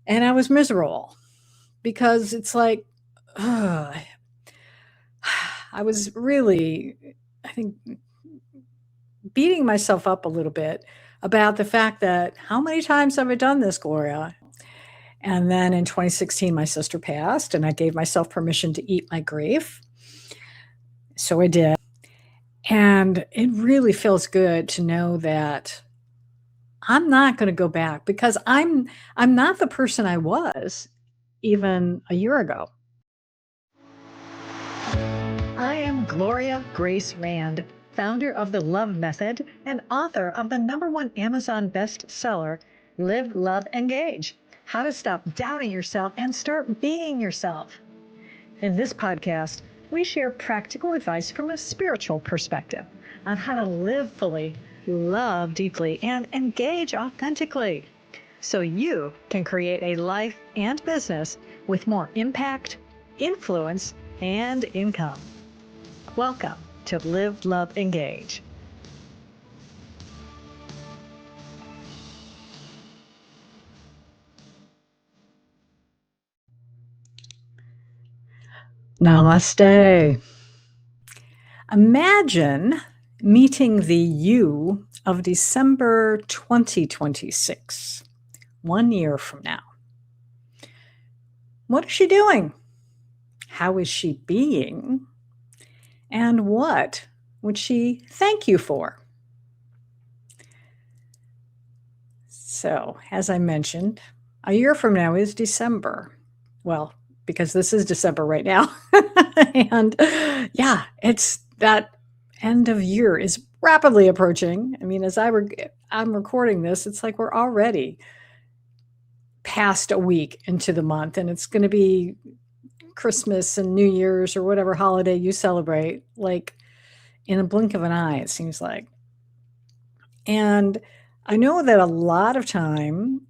And I was miserable because it's like, ugh, I was really, I think, beating myself up a little bit about the fact that how many times have I done this, Gloria? And then in 2016, my sister passed, and I gave myself permission to eat my grief. So I did. And it really feels good to know that I'm not going to go back because I'm not the person I was even a year ago. I am Gloria Grace Rand, founder of the L.O.V.E Method and author of the #1 Amazon bestseller, Live, Love, Engage: How to Stop Doubting Yourself and Start Being Yourself. In this podcast, we share practical advice from a spiritual perspective on how to live fully, love deeply, and engage authentically, so you can create a life and business with more impact, influence, and income. Welcome to Live, Love, Engage. Namaste. Imagine meeting the you of December 2026, 1 year from now. What is she doing? How is she being? And what would she thank you for? So, as I mentioned, a year from now is December. Well, because this is December right now. And yeah, it's that end of year is rapidly approaching. I mean, as I'm recording this, it's like we're already past a week into the month, and it's going to be Christmas and New Year's or whatever holiday you celebrate, like in a blink of an eye, it seems like. And I know that a lot of time,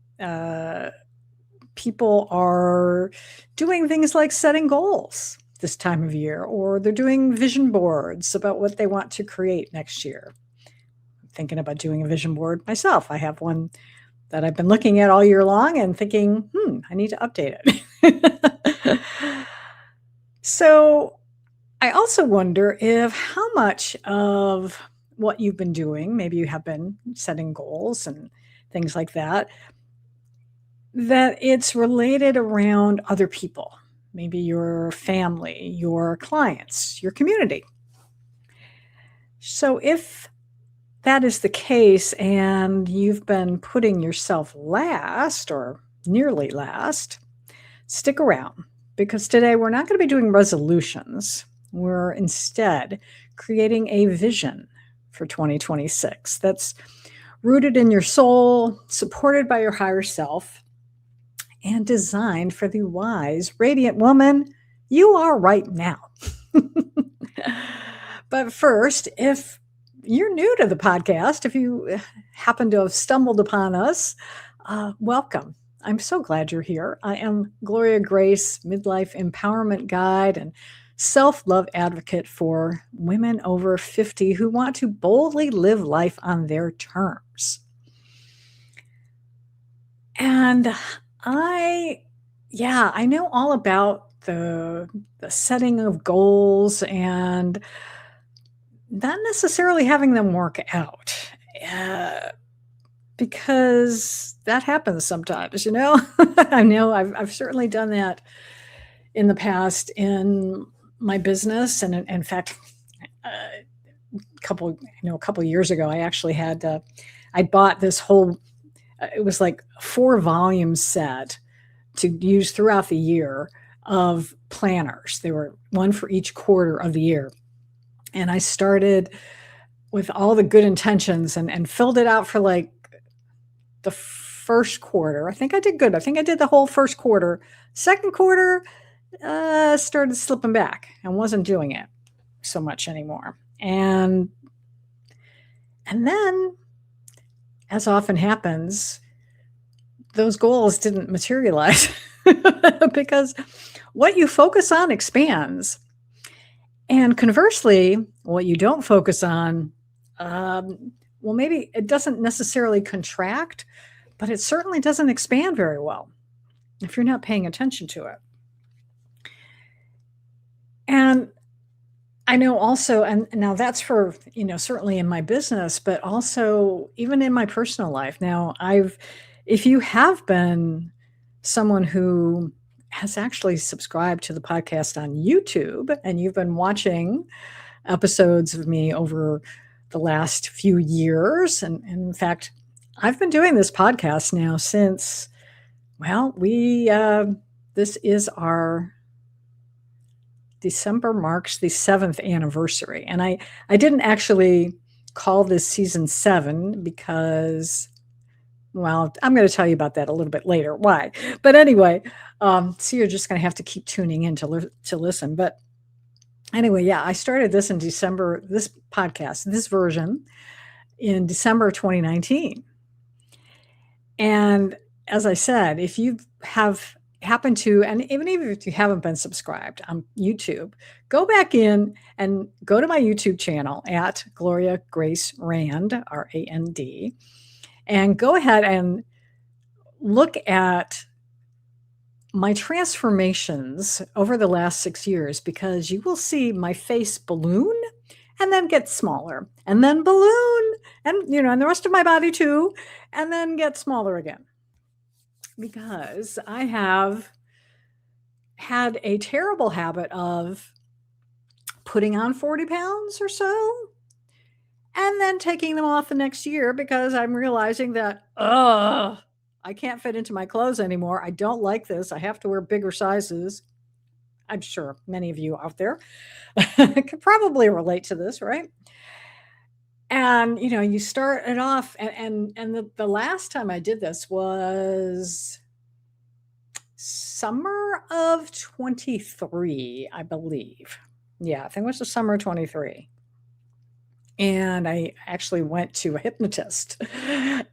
people are doing things like setting goals this time of year, or they're doing vision boards about what they want to create next year. I'm thinking about doing a vision board myself. I have one that I've been looking at all year long and thinking, I need to update it. So I also wonder if how much of what you've been doing, maybe you have been setting goals and things like that, that it's related around other people, maybe your family, your clients, your community. So if that is the case and you've been putting yourself last or nearly last, stick around, because today we're not going to be doing resolutions. We're instead creating a vision for 2026 that's rooted in your soul, supported by your higher self, and designed for the wise, radiant woman you are right now. But first, if you're new to the podcast, if you happen to have stumbled upon us, welcome. I'm so glad you're here. I am Gloria Grace, midlife empowerment guide and self-love advocate for women over 50 who want to boldly live life on their terms. And I know all about the setting of goals and not necessarily having them work out. Because that happens sometimes, I know I've certainly done that in the past in my business. And in fact, a couple years ago, I actually had, I bought this whole, it was like a 4-volume set to use throughout the year of planners. They were one for each quarter of the year. And I started with all the good intentions and filled it out for like the first quarter. I think I did good. I think I did the whole first quarter. Second quarter, started slipping back and wasn't doing it so much anymore. And then, as often happens, those goals didn't materialize because what you focus on expands. And conversely, what you don't focus on, maybe it doesn't necessarily contract, but it certainly doesn't expand very well. if you're not paying attention to it. And I know also, and now that's for, certainly in my business, but also even in my personal life. Now, if you have been someone who has actually subscribed to the podcast on YouTube and you've been watching episodes of me over the last few years, and in fact, I've been doing this podcast now since, well, this is our December marks the 7th anniversary. And I didn't actually call this season 7 because, well, I'm going to tell you about that a little bit later. Why? But anyway, so you're just going to have to keep tuning in to listen. But anyway, yeah, I started this in December, this podcast, this version in December 2019. And as I said, if you have happen to, and even if you haven't been subscribed on YouTube, go back in and go to my YouTube channel at Gloria Grace Rand, R-A-N-D, and go ahead and look at my transformations over the last 6 years, because you will see my face balloon and then get smaller, and then balloon, and and the rest of my body too, and then get smaller again. Because I have had a terrible habit of putting on 40 pounds or so and then taking them off the next year because I'm realizing that, I can't fit into my clothes anymore. I don't like this. I have to wear bigger sizes. I'm sure many of you out there could probably relate to this, right? And, you start it off, and the last time I did this was summer of 23, I believe. Yeah, I think it was the summer of 23. And I actually went to a hypnotist,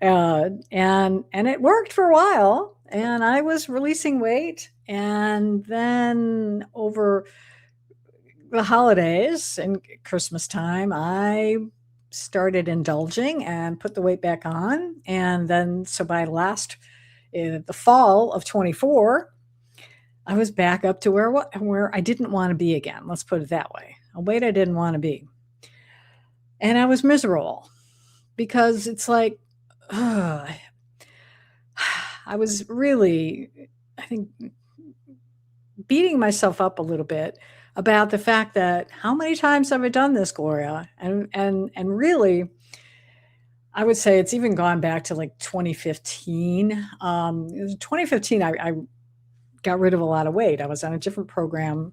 and it worked for a while, and I was releasing weight. And then over the holidays and Christmas time, I started indulging and put the weight back on. And then, so by the fall of 24, I was back up to where I didn't want to be again. Let's put it that way. A weight I didn't want to be. And I was miserable because it's like, I was really, I think, beating myself up a little bit about the fact that how many times have I done this, Gloria? And really, I would say it's even gone back to like 2015. 2015, I got rid of a lot of weight. I was on a different program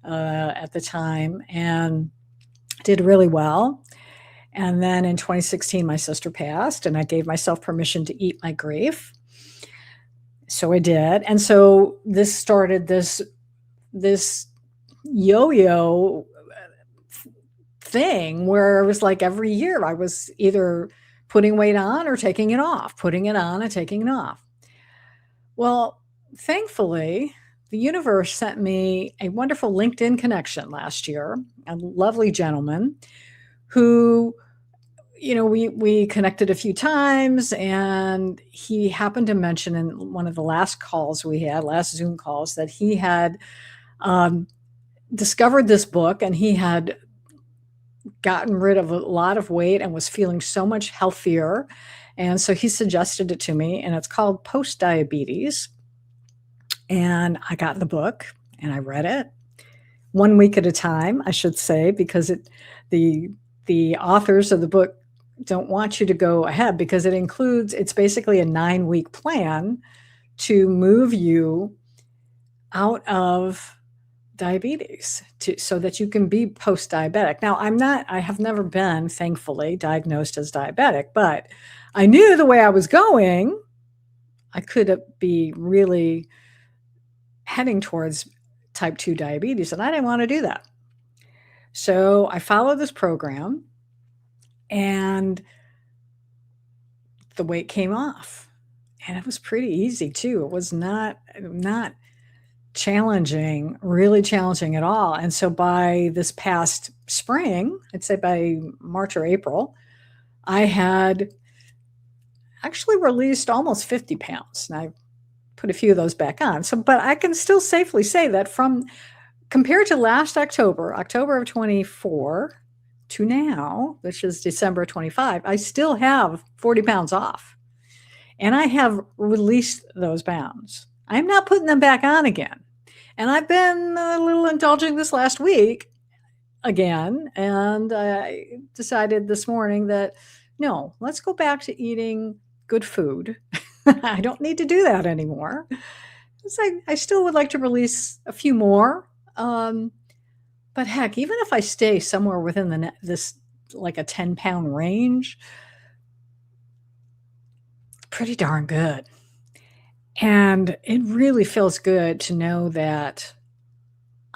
at the time and did really well. And then in 2016, my sister passed, and I gave myself permission to eat my grief. So I did. And so this started this yo-yo thing where it was like every year I was either putting weight on or taking it off, putting it on and taking it off. Well, thankfully, the universe sent me a wonderful LinkedIn connection last year, a lovely gentleman who, we connected a few times, and he happened to mention in one of the last Zoom calls, that he had discovered this book, and he had gotten rid of a lot of weight and was feeling so much healthier. And so he suggested it to me, and it's called Post-Diabetes. And I got the book and I read it 1 week at a time, I should say, because the authors of the book don't want you to go ahead, because it's basically a 9-week plan to move you out of diabetes so that you can be post-diabetic. Now, I have never been, thankfully, diagnosed as diabetic, but I knew the way I was going, I could be really heading towards type 2 diabetes, and I didn't want to do that. So I followed this program, and the weight came off, and it was pretty easy too. It was not challenging, really challenging at all. And so by this past spring, I'd say by March or April, I had actually released almost 50 pounds. And I put a few of those back on. So, but I can still safely say that compared to last October of 24 to now, which is December 25, I still have 40 pounds off. And I have released those pounds. I'm not putting them back on again. And I've been a little indulging this last week again. And I decided this morning that, no, let's go back to eating good food. I don't need to do that anymore. I still would like to release a few more. But heck, even if I stay somewhere within this like a 10-pound range, pretty darn good. And it really feels good to know that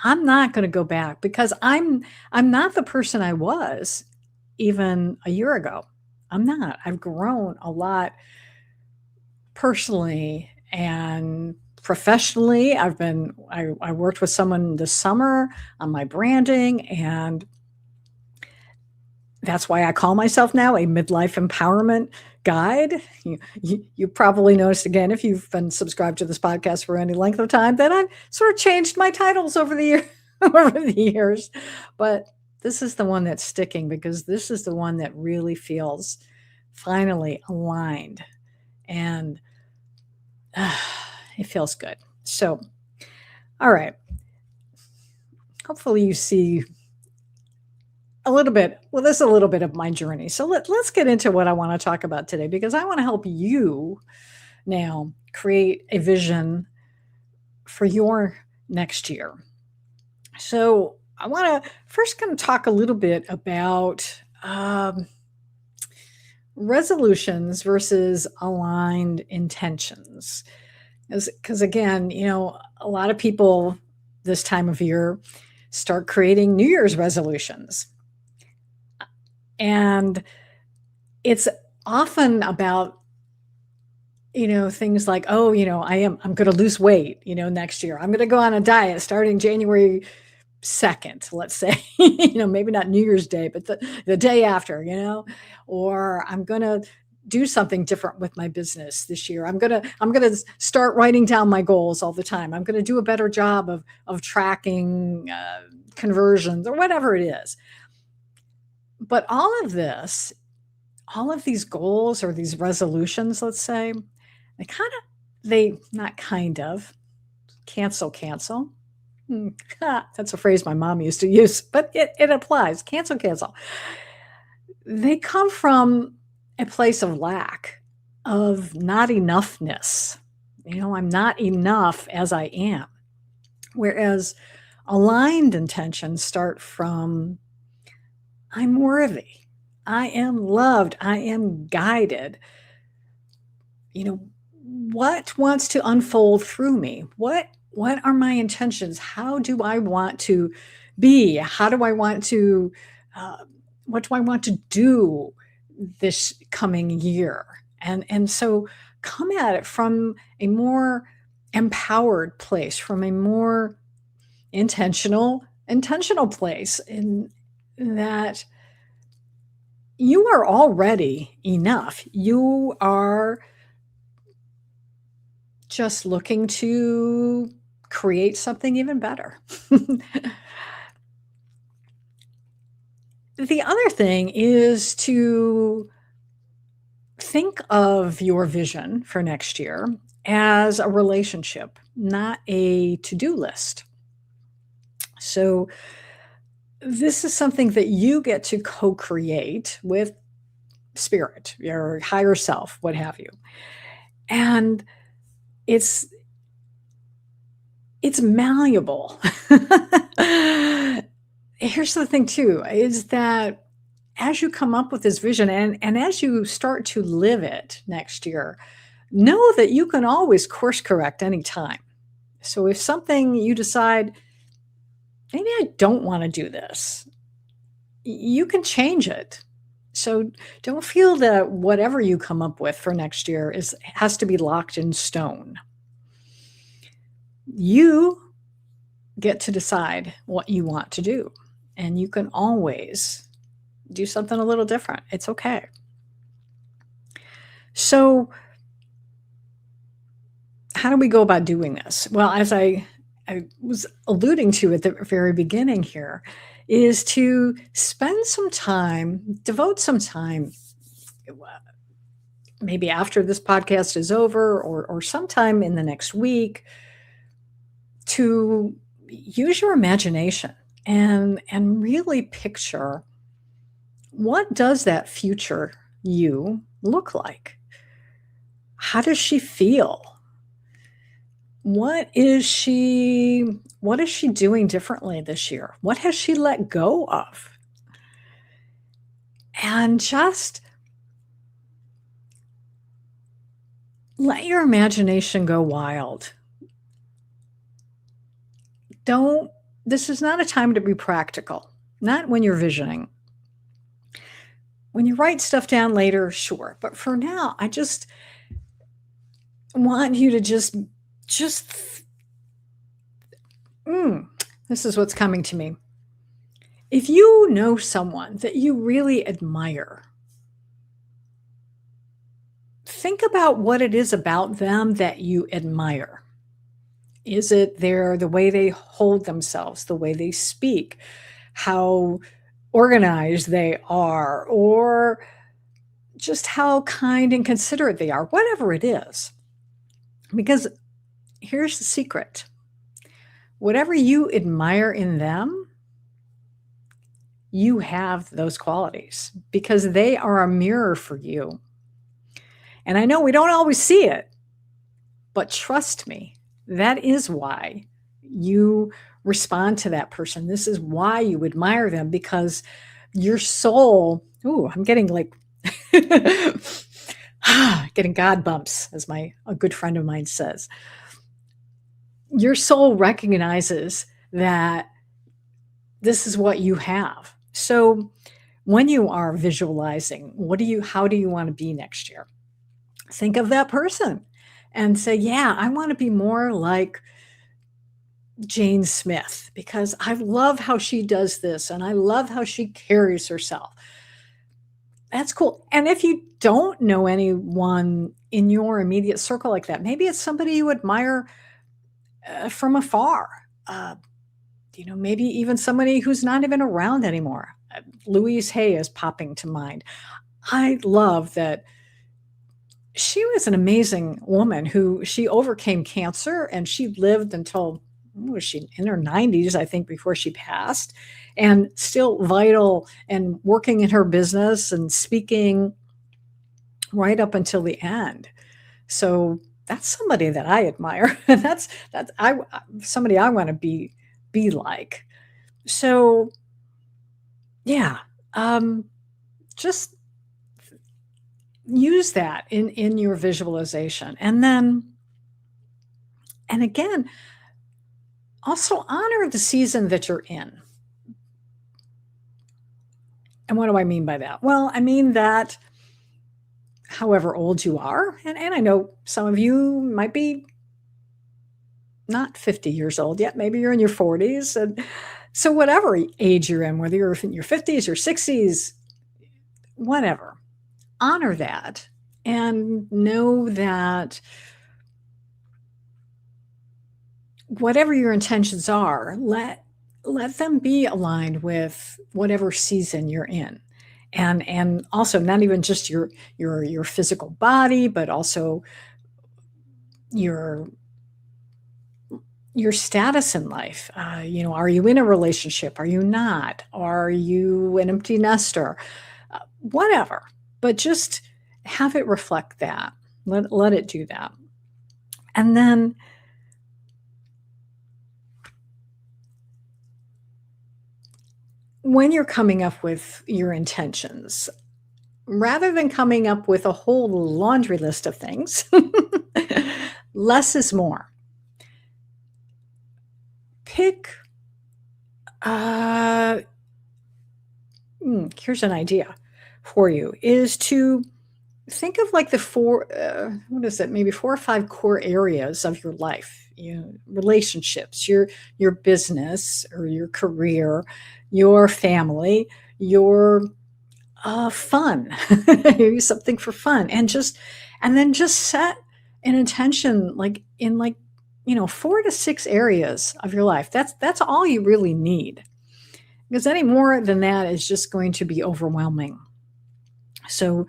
I'm not going to go back, because I'm not the person I was even a year ago. I'm not. I've grown a lot personally and professionally. I worked with someone this summer on my branding, and that's why I call myself now a midlife empowerment guide. You probably noticed, again, if you've been subscribed to this podcast for any length of time, that I've sort of changed my titles over the years. But this is the one that's sticking, because this is the one that really feels finally aligned, and it feels good. So, all right. Hopefully you see this is a little bit of my journey. So let's get into what I want to talk about today, because I want to help you now create a vision for your next year. So I want to first kind of talk a little bit about resolutions versus aligned intentions. Because again, a lot of people this time of year start creating New Year's resolutions. And it's often about, things like, I'm going to lose weight, next year. I'm going to go on a diet starting January 2nd, let's say, maybe not New Year's Day, but the day after, or I'm going to do something different with my business this year. I'm going to start writing down my goals all the time. I'm going to do a better job of tracking conversions, or whatever it is. But all of these goals or these resolutions, let's say, cancel. That's a phrase my mom used to use, but it applies. Cancel. They come from a place of lack, of not enoughness. I'm not enough as I am. Whereas aligned intentions start from, I'm worthy. I am loved. I am guided. What wants to unfold through me? What are my intentions? How do I want to be? How do I want to, what do I want to do this coming year? And so come at it from a more empowered place, from a more intentional place, in that you are already enough. You are just looking to create something even better. The other thing is to think of your vision for next year as a relationship, not a to-do list. So this is something that you get to co-create with spirit, your higher self, what have you. And it's malleable. Here's the thing too, is that as you come up with this vision, and as you start to live it next year, know that you can always course correct anytime. So if something you decide, maybe I don't want to do this, you can change it. So don't feel that whatever you come up with for next year has to be locked in stone. You get to decide what you want to do, and you can always do something a little different. It's okay. So how do we go about doing this? Well, as I was alluding to at the very beginning here, is to spend some time, devote some time, maybe after this podcast is over or sometime in the next week, to use your imagination and really picture, what does that future you look like? How does she feel? What is she doing differently this year? What has she let go of? And just let your imagination go wild. This is not a time to be practical, not when you're visioning. When you write stuff down later, sure. But for now, I just want you to just this is what's coming to me. If you know someone that you really admire, think about what it is about them that you admire. Is it the way they hold themselves, the way they speak, how organized they are, or just how kind and considerate they are, whatever it is. Because here's the secret. Whatever you admire in them, you have those qualities because they are a mirror for you. And I know we don't always see it, but trust me, that is why you respond to that person. This is why you admire them, because your soul, I'm getting like getting God bumps, as a good friend of mine says. Your soul recognizes that this is what you have. So when you are visualizing, how do you want to be next year? Think of that person and say, yeah, I want to be more like Jane Smith because I love how she does this and I love how she carries herself. That's cool. And if you don't know anyone in your immediate circle like that, maybe it's somebody you admire from afar. Maybe even somebody who's not even around anymore. Louise Hay is popping to mind. I love that she was an amazing woman she overcame cancer and she lived until, was she in her 90s, I think, before she passed, and still vital and working in her business and speaking right up until the end. So that's somebody that I admire. And that's somebody I want to be like. So yeah, just use that in your visualization. And again, also honor the season that you're in. And what do I mean by that? Well, I mean that however old you are, and I know some of you might be not 50 years old yet, maybe you're in your 40s. And so whatever age you're in, whether you're in your 50s or 60s, whatever, honor that and know that whatever your intentions are, let them be aligned with whatever season you're in. And also not even just your physical body, but also your status in life. Are you in a relationship? Are you not? Are you an empty nester? Whatever. But just have it reflect that. Let it do that. And then when you're coming up with your intentions, rather than coming up with a whole laundry list of things, less is more. Pick, here's an idea for you, is to think of like the maybe 4 or 5 core areas of your life, relationships, your business or your career, your family, your fun, something for fun, and then just set an intention like in 4 to 6 areas of your life. That's all you really need. Because any more than that is just going to be overwhelming. So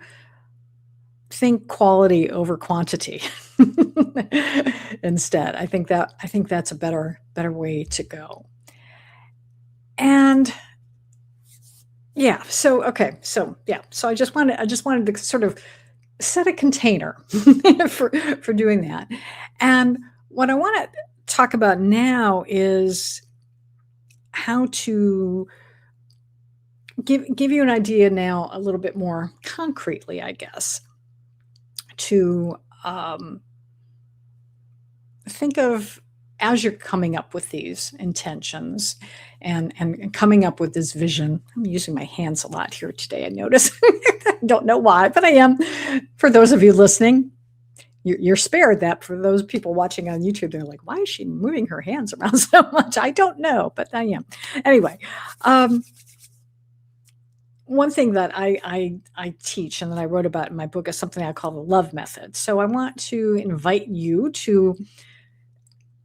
think quality over quantity instead. I think that's a better way to go. And yeah, so I just wanted to sort of set a container for doing that. And what I want to talk about now is how to give you an idea now a little bit more concretely, I guess, to think of as you're coming up with these intentions and coming up with this vision. I'm using my hands a lot here today, I notice. I don't know why, but I am. For those of you listening, you're spared that. For those people watching on YouTube, they're like, why is she moving her hands around so much? I don't know, but I am. Anyway, one thing that I teach and that I wrote about in my book is something I call the L.O.V.E method. So I want to invite you to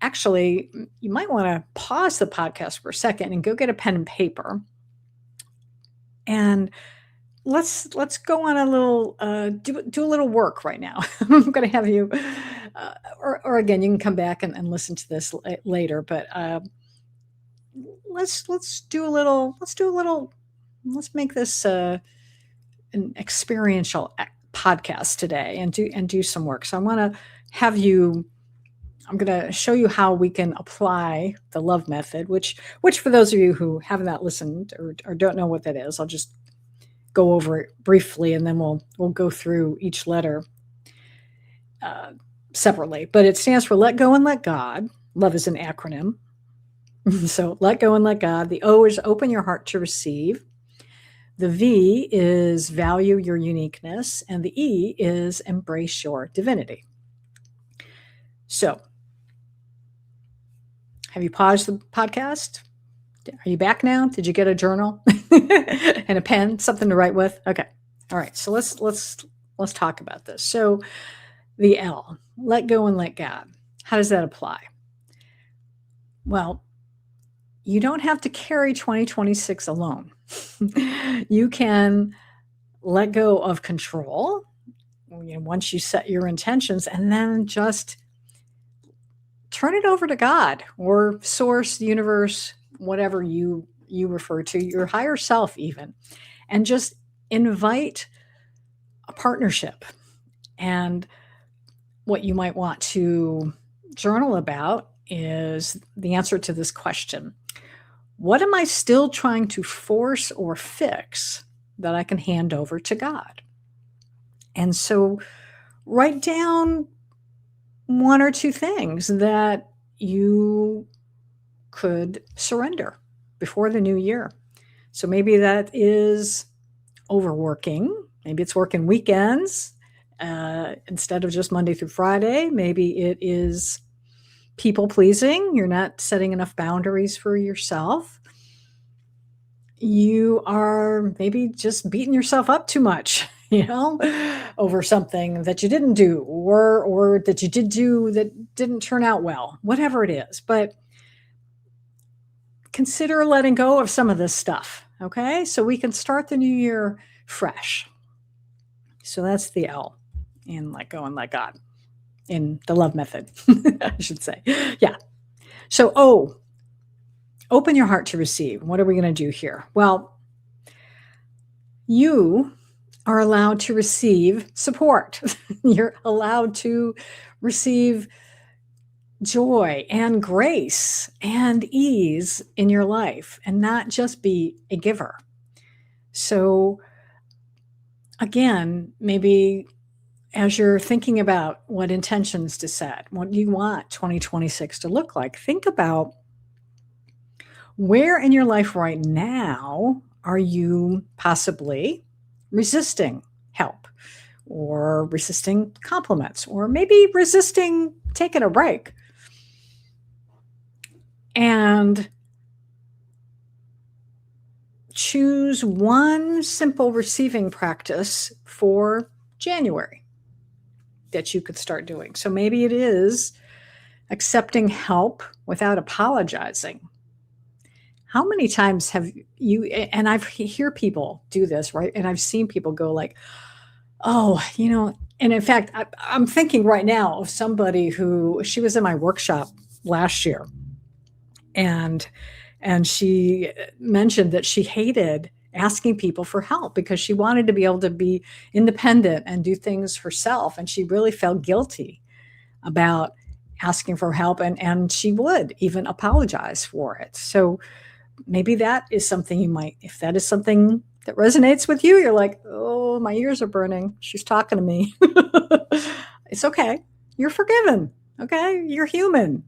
actually, you might want to pause the podcast for a second and go get a pen and paper. And let's go on a little, do a little work right now. I'm going to have you, or again, you can come back and listen to this later, but let's make this an experiential podcast today and do some work. So I want to have you, I'm going to show you how we can apply the L.O.V.E method, which for those of you who have not listened or don't know what that is, I'll just go over it briefly, and then we'll go through each letter separately. But it stands for Let Go and Let God. L.O.V.E is an acronym. So let go and let God. The O is open your heart to receive. The V is value your uniqueness. And the E is embrace your divinity. So have you paused the podcast? Are you back now? Did you get a journal and a pen, something to write with? Okay. All right. So let's talk about this. So the L, let go and let God. How does that apply? Well, you don't have to carry 2026 alone. You can let go of control, once you set your intentions, and then just turn it over to God or source, the universe, whatever you refer to, your higher self even, and just invite a partnership. And what you might want to journal about is the answer to this question. What am I still trying to force or fix that I can hand over to God? And so write down 1 or 2 things that you could surrender before the new year. So maybe that is overworking. Maybe it's working weekends instead of just Monday through Friday. Maybe it is people pleasing. You're not setting enough boundaries for yourself. You are maybe just beating yourself up too much, over something that you didn't do or that you did do that didn't turn out well, whatever it is. But consider letting go of some of this stuff, okay? So we can start the new year fresh. So that's the L in Let Go and Let God, in the L.O.V.E method, I should say. Yeah. So O, open your heart to receive. What are we going to do here? Well, you are allowed to receive support. You're allowed to receive joy and grace and ease in your life and not just be a giver. So again, maybe as you're thinking about what intentions to set, what you want 2026 to look like, think about where in your life right now are you possibly resisting help or resisting compliments or maybe resisting taking a break. And choose one simple receiving practice for January. that you could start doing. So maybe it is accepting help without apologizing. How many times have you, and I hear people do this, right? And I've seen people go like, oh, and in fact, I'm thinking right now of somebody who, she was in my workshop last year, and she mentioned that she hated asking people for help because she wanted to be able to be independent and do things herself. And she really felt guilty about asking for help, and she would even apologize for it. So maybe that is something you might, if that is something that resonates with you, you're like, oh, my ears are burning. She's talking to me. It's okay. You're forgiven. Okay. You're human.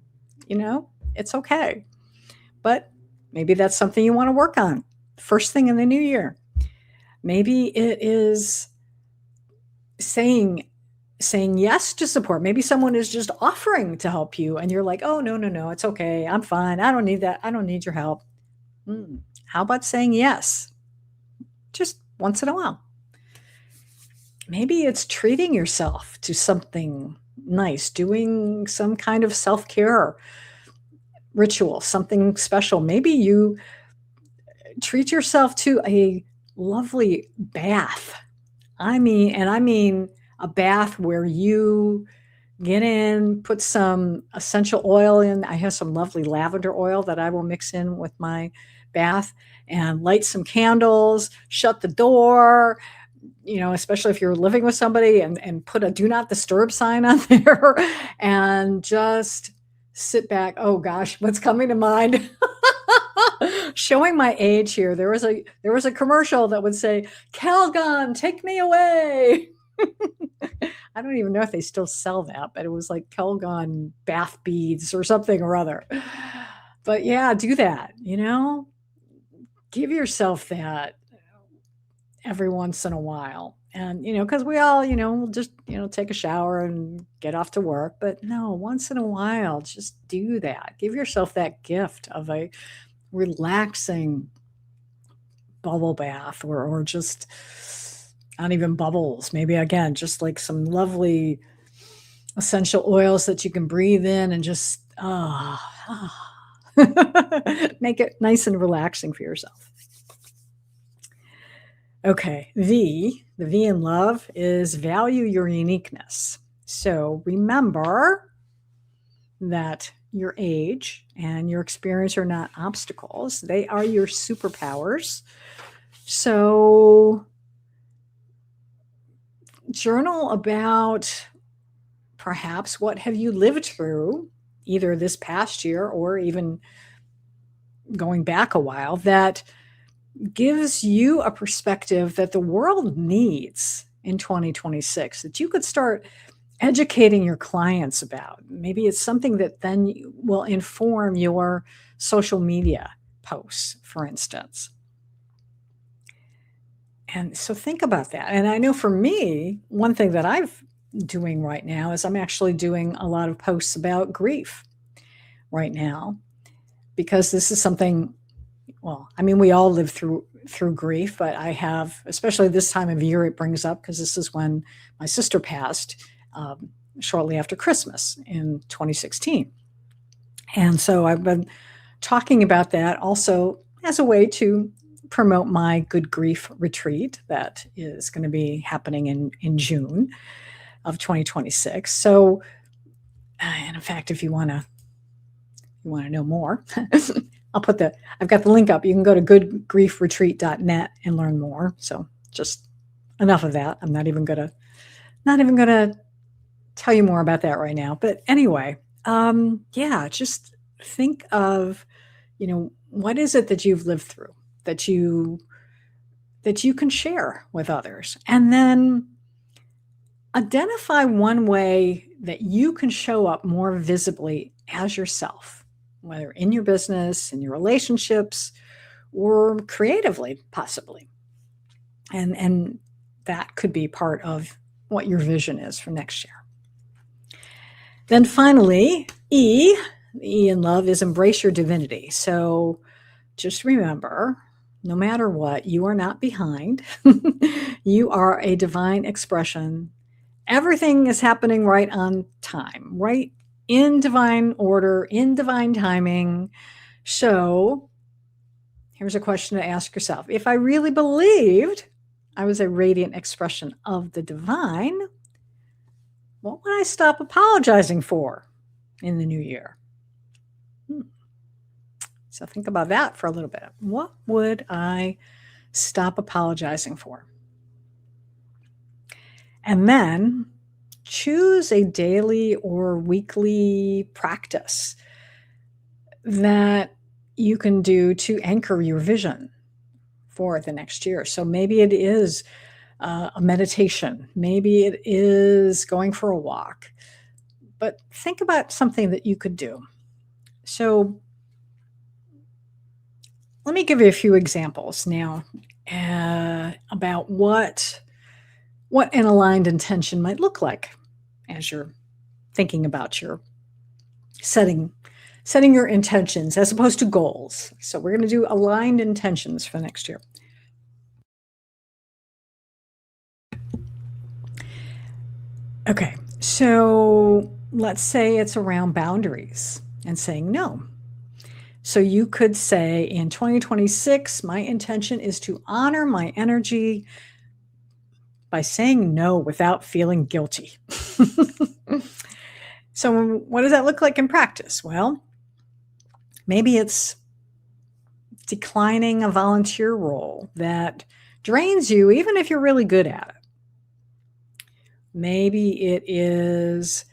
It's okay. But maybe that's something you want to work on first thing in the new year. Maybe it is saying yes to support. Maybe someone is just offering to help you and you're like, oh, no, it's okay. I'm fine. I don't need that. I don't need your help. How about saying yes? Just once in a while. Maybe it's treating yourself to something nice, doing some kind of self-care ritual, something special. Maybe you treat yourself to a lovely bath. I mean a bath where you get in, put some essential oil in. I have some lovely lavender oil that I will mix in with my bath, and light some candles, shut the door, especially if you're living with somebody, and put a do not disturb sign on there and just sit back. Oh gosh, what's coming to mind? Showing my age here. There was a commercial that would say, Calgon, take me away. I don't even know if they still sell that, but it was like Calgon bath beads or something or other. But yeah, do that, give yourself that every once in a while. And, because we all, we'll just, take a shower and get off to work. But no, once in a while, just do that. Give yourself that gift of a relaxing bubble bath, or just not even bubbles. Maybe again, just like some lovely essential oils that you can breathe in and just make it nice and relaxing for yourself. Okay, the V in love is value your uniqueness. So remember that your age and your experience are not obstacles. They are your superpowers. So journal about perhaps what have you lived through either this past year or even going back a while that gives you a perspective that the world needs in 2026, that you could start educating your clients about. Maybe it's something that then will inform your social media posts, for instance. And so think about that. And I know for me, one thing that I'm doing right now is I'm actually doing a lot of posts about grief right now, because this is something, we all live through grief, but I have, especially this time of year, it brings up because this is when my sister passed shortly after Christmas in 2016. And so I've been talking about that also as a way to promote my Good Grief retreat that is going to be happening in June of 2026. So, and in fact, if you want to know more, I've got the link up. You can go to goodgriefretreat.net and learn more. So just enough of that. I'm not even gonna tell you more about that right now. But anyway, just think of, what is it that you've lived through that you can share with others, and then identify one way that you can show up more visibly as yourself, whether in your business, in your relationships, or creatively, possibly. And that could be part of what your vision is for next year. Then finally, E in love is embrace your divinity. So just remember, no matter what, you are not behind. You are a divine expression, everything is happening right on time, right in divine order, in divine timing. So here's a question to ask yourself. If I really believed I was a radiant expression of the divine, what would I stop apologizing for in the new year? So think about that for a little bit. What would I stop apologizing for? And then choose a daily or weekly practice that you can do to anchor your vision for the next year. So maybe it is a meditation. Maybe it is going for a walk. But think about something that you could do. So let me give you a few examples now about what an aligned intention might look like as you're thinking about your setting your intentions as opposed to goals. So we're going to do aligned intentions for next year. Okay, so let's say it's around boundaries and saying no. So you could say in 2026, my intention is to honor my energy by saying no without feeling guilty. So what does that look like in practice? Well, maybe it's declining a volunteer role that drains you, even if you're really good at it. Maybe it is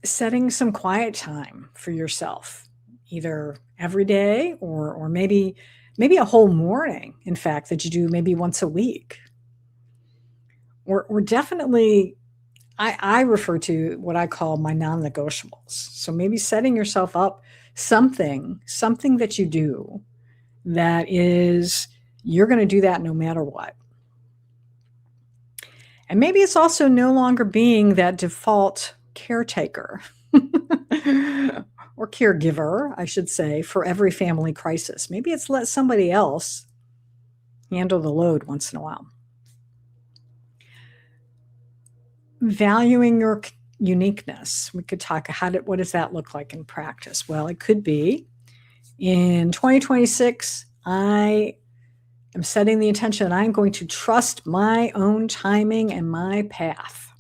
setting some quiet time for yourself, either every day or maybe a whole morning, in fact, that you do maybe once a week. Or definitely, I refer to what I call my non-negotiables. So maybe setting yourself up something that you do that is, you're going to do that no matter what. And maybe it's also no longer being that default caretaker or caregiver, I should say, for every family crisis. Maybe it's let somebody else handle the load once in a while. Valuing your uniqueness. We could talk, what does that look like in practice? Well, it could be in 2026, I am setting the intention that I'm going to trust my own timing and my path.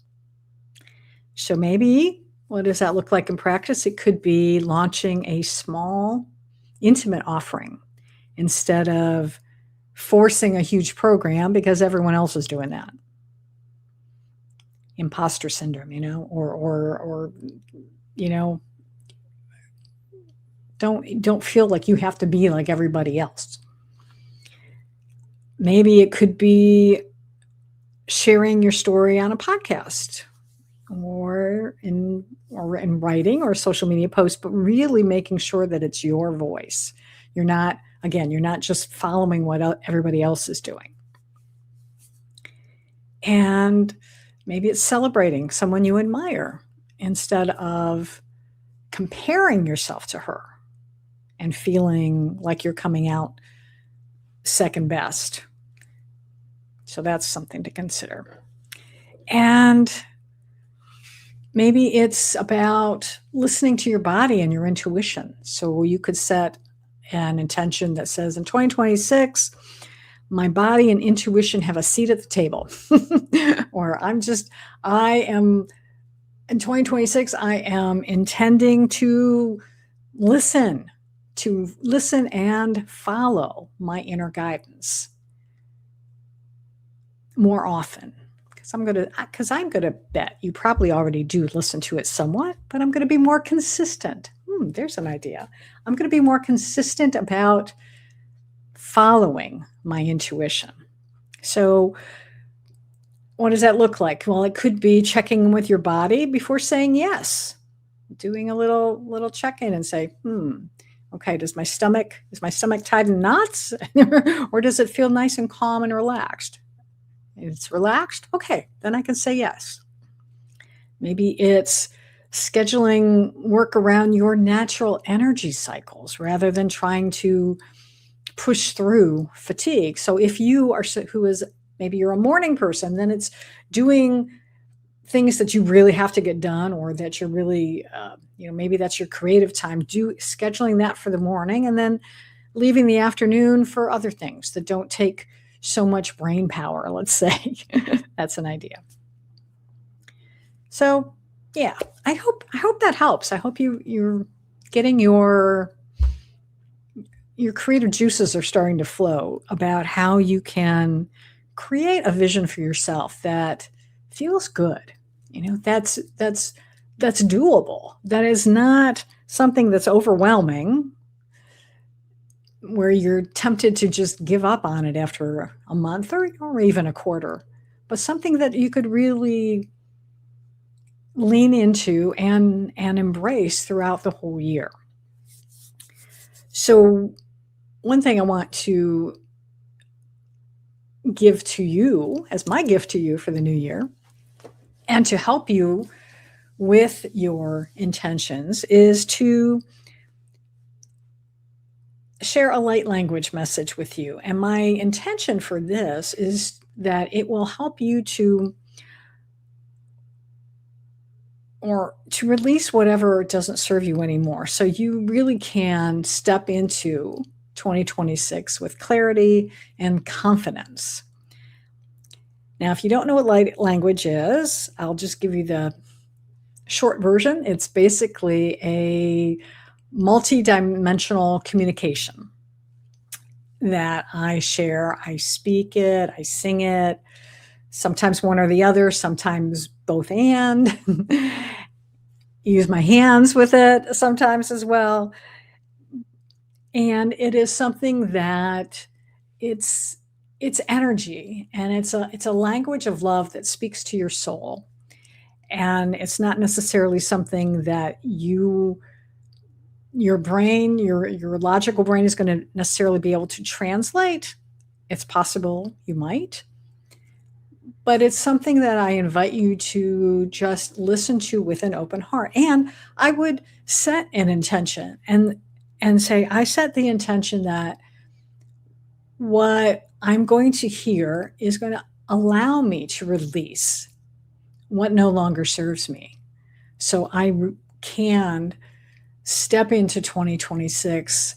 So maybe, what does that look like in practice? It could be launching a small, intimate offering instead of forcing a huge program because everyone else is doing that. Imposter syndrome, or don't feel like you have to be like everybody else. Maybe it could be sharing your story on a podcast or in writing or social media posts, but really making sure that it's your voice. You're not just following what everybody else is doing. And maybe it's celebrating someone you admire instead of comparing yourself to her and feeling like you're coming out second best. So that's something to consider. And maybe it's about listening to your body and your intuition. So you could set an intention that says, in 2026, my body and intuition have a seat at the table. Or in 2026, I am intending to listen and follow my inner guidance more often. Because I'm going to bet you probably already do listen to it somewhat, but I'm going to be more consistent. There's an idea. I'm going to be more consistent about following my intuition. So what does that look like? Well, it could be checking in with your body before saying yes, doing a little check-in and say, okay, is my stomach tied in knots? Or does it feel nice and calm and relaxed? It's relaxed? Okay, then I can say yes. Maybe it's scheduling work around your natural energy cycles rather than trying to push through fatigue. So if maybe you're a morning person, then it's doing things that you really have to get done, or that you're really, maybe that's your creative time, scheduling that for the morning, and then leaving the afternoon for other things that don't take so much brain power, let's say. That's an idea. So yeah, I hope that helps. I hope you're getting your creative juices are starting to flow about how you can create a vision for yourself that feels good. That's doable. That is not something that's overwhelming, where you're tempted to just give up on it after a month or even a quarter, but something that you could really lean into and embrace throughout the whole year. So one thing I want to give to you as my gift to you for the new year, and to help you with your intentions, is to share a light language message with you. And my intention for this is that it will help you to release whatever doesn't serve you anymore, so you really can step into 2026 with clarity and confidence. Now, if you don't know what light language is, I'll just give you the short version. It's basically a multi-dimensional communication that I share. I speak it, I sing it, sometimes one or the other, sometimes both and. Use my hands with it sometimes as well. And it is something that it's energy, and it's a language of love that speaks to your soul. And it's not necessarily something that your brain, your logical brain, is going to necessarily be able to translate. It's possible you might, but it's something that I invite you to just listen to with an open heart. And I would set an intention and say, I set the intention that what I'm going to hear is going to allow me to release what no longer serves me, so I can step into 2026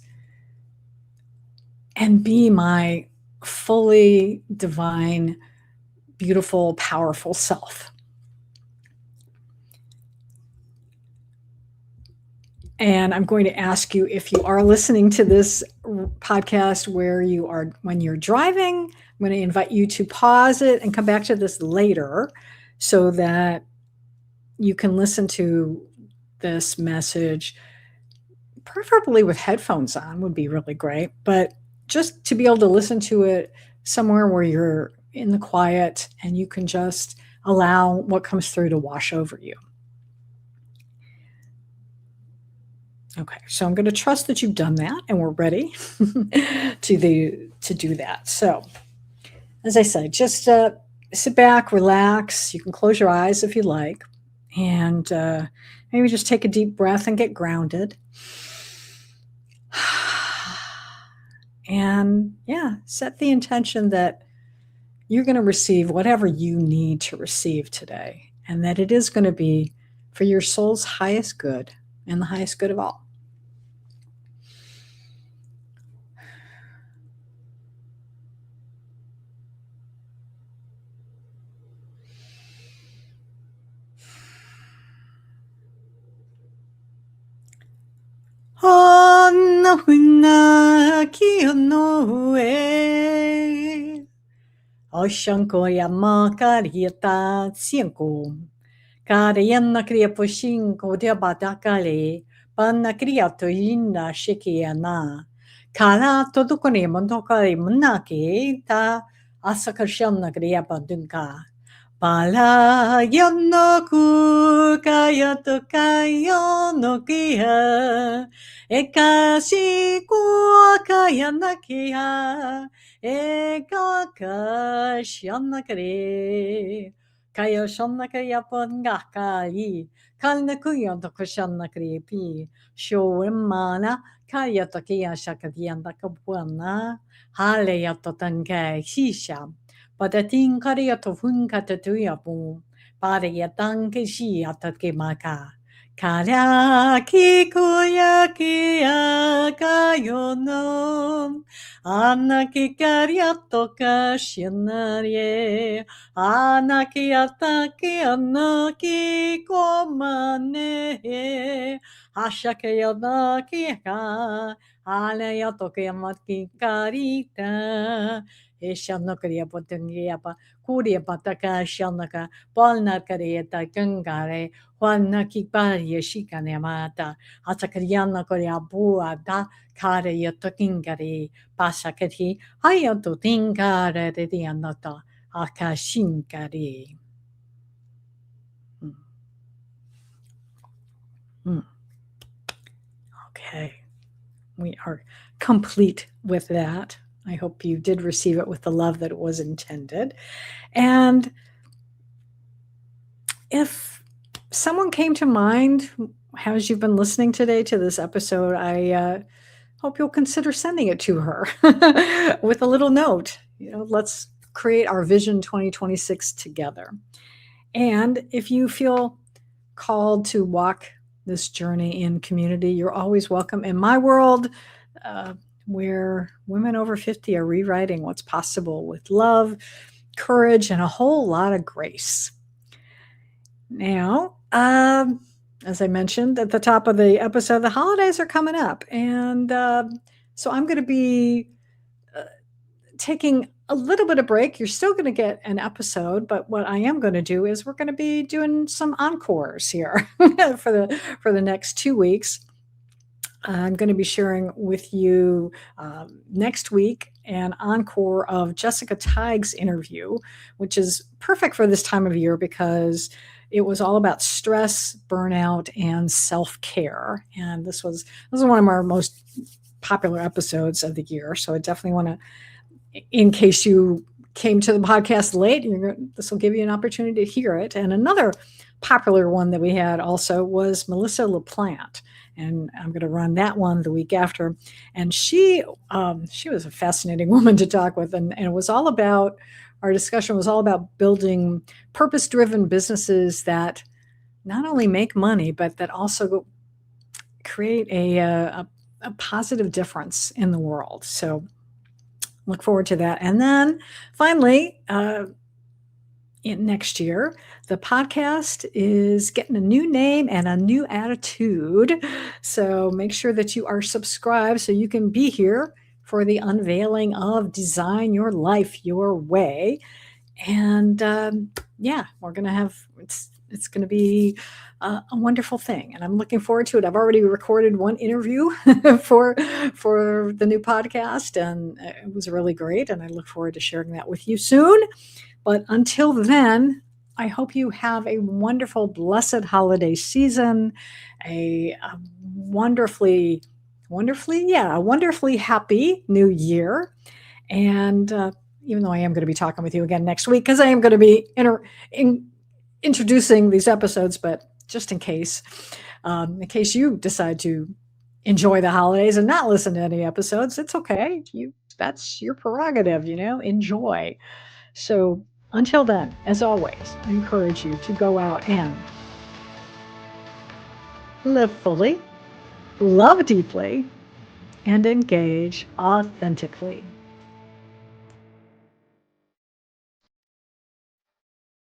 and be my fully divine, beautiful, powerful self. And I'm going to ask you, if you are listening to this podcast when you're driving, I'm going to invite you to pause it and come back to this later, so that you can listen to this message, preferably with headphones on would be really great, but just to be able to listen to it somewhere where you're in the quiet and you can just allow what comes through to wash over you. Okay, so I'm going to trust that you've done that and we're ready to do that. So, as I said, just sit back, relax. You can close your eyes if you like, and maybe just take a deep breath and get grounded. And set the intention that you're going to receive whatever you need to receive today, and that it is going to be for your soul's highest good and the highest good of all. 𝘕𝘦𝘢𝘴𝘰𝘯𝘕 𝘕𝘦𝘢𝘴𝘰𝘯𝘕 𝘕𝘦𝘢𝘴𝘰𝘯𝘕 �𝘦𝘢𝘵𝘠𝘬𝘪𝘴 𝘵𝑦𝑒 𝑘 𝑘 𝑘 Okay, we are complete with that. I hope you did receive it with the love that it was intended. And if someone came to mind as you've been listening today to this episode, I hope you'll consider sending it to her with a little note. Let's create our Vision 2026 together. And if you feel called to walk this journey in community, you're always welcome in my world, where women over 50 are rewriting what's possible with love, courage, and a whole lot of grace. Now, as I mentioned at the top of the episode, the holidays are coming up. And so I'm going to be taking a little bit of break. You're still going to get an episode, but what I am going to do is we're going to be doing some encores here for the next 2 weeks. I'm going to be sharing with you next week an encore of Jessica Tighe's interview, which is perfect for this time of year because it was all about stress, burnout, and self-care. And this was one of our most popular episodes of the year. So I definitely want to, in case you came to the podcast late, this will give you an opportunity to hear it. And another popular one that we had also was Melissa LaPlante. And I'm going to run that one the week after. And she was a fascinating woman to talk with. And it was all about, our discussion was all about building purpose-driven businesses that not only make money, but that also create a positive difference in the world. So look forward to that. And then finally, next year, the podcast is getting a new name and a new attitude. So make sure that you are subscribed so you can be here for the unveiling of Design Your Life Your Way. And we're going to have, it's going to be a wonderful thing. And I'm looking forward to it. I've already recorded one interview for the new podcast, and it was really great. And I look forward to sharing that with you soon. But until then, I hope you have a wonderful, blessed holiday season, a wonderfully happy new year. And even though I am going to be talking with you again next week, because I am going to be introducing these episodes, but just in case you decide to enjoy the holidays and not listen to any episodes, it's okay. That's your prerogative, enjoy. So until then, as always, I encourage you to go out and live fully, love deeply, and engage authentically.